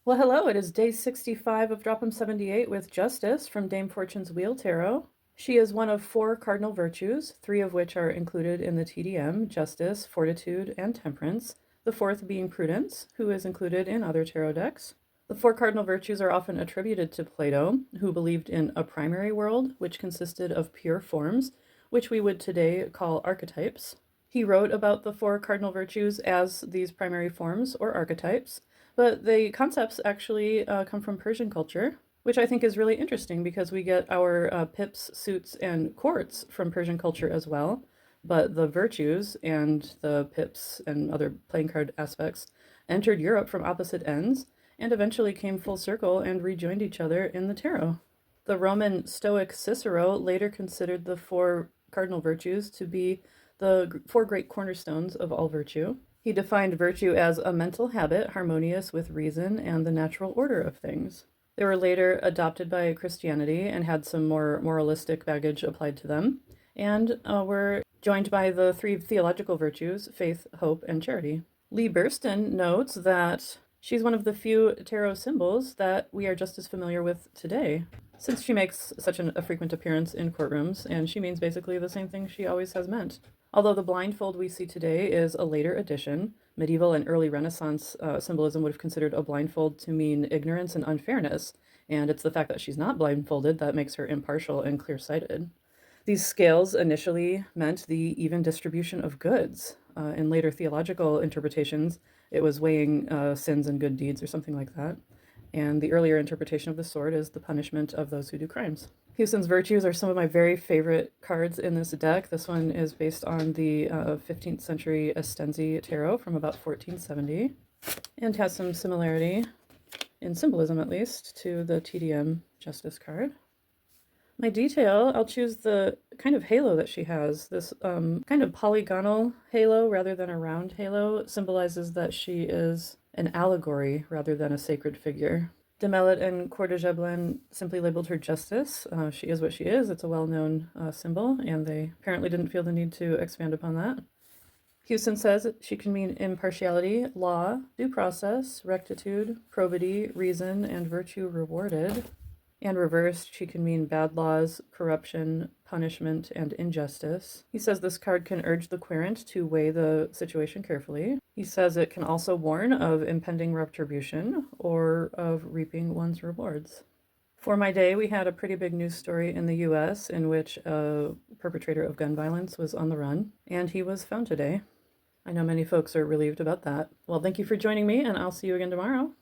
Well, hello. It is day 65 of Drop 'em 78 with Justice from Dame Fortune's Wheel Tarot. She is one of four cardinal virtues, three of which are included in the TDM: Justice, Fortitude, and Temperance, the fourth being Prudence, who is included in other tarot decks. The four cardinal virtues are often attributed to Plato, who believed in a primary world, which consisted of pure forms, which we would today call archetypes. He wrote about the four cardinal virtues as these primary forms or archetypes, but the concepts actually come from Persian culture, which I think is really interesting because we get our pips, suits, and courts from Persian culture as well. But the virtues and the pips and other playing card aspects entered Europe from opposite ends and eventually came full circle and rejoined each other in the tarot. The Roman Stoic Cicero later considered the four cardinal virtues to be the four great cornerstones of all virtue. He defined virtue as a mental habit harmonious with reason and the natural order of things. They were later adopted by Christianity and had some more moralistic baggage applied to them, and were joined by the three theological virtues: faith, hope, and charity. Lee Burston notes that she's one of the few tarot symbols that we are just as familiar with today, since she makes such a frequent appearance in courtrooms, and she means basically the same thing she always has meant. Although the blindfold we see today is a later addition, medieval and early Renaissance symbolism would have considered a blindfold to mean ignorance and unfairness, and it's the fact that she's not blindfolded that makes her impartial and clear-sighted. These scales initially meant the even distribution of goods. In later theological interpretations, it was weighing sins and good deeds or something like that. And the earlier interpretation of the sword is the punishment of those who do crimes. Hewson's virtues are some of my very favorite cards in this deck. This one is based on the 15th century Estensi tarot from about 1470 and has some similarity, in symbolism at least, to the TDM Justice card. My detail, I'll choose the kind of halo that she has. This kind of polygonal halo rather than a round halo symbolizes that she is an allegory rather than a sacred figure. Demellet and Coeur de Gébelin simply labeled her Justice. She is what she is. It's a well-known symbol, and they apparently didn't feel the need to expand upon that. Hewson says she can mean impartiality, law, due process, rectitude, probity, reason, and virtue rewarded. And reversed, she can mean bad laws, corruption, punishment, and injustice. He says this card can urge the querent to weigh the situation carefully. He says it can also warn of impending retribution or of reaping one's rewards. For my day, we had a pretty big news story in the US in which a perpetrator of gun violence was on the run, and he was found today. I know many folks are relieved about that. Well, thank you for joining me, and I'll see you again tomorrow.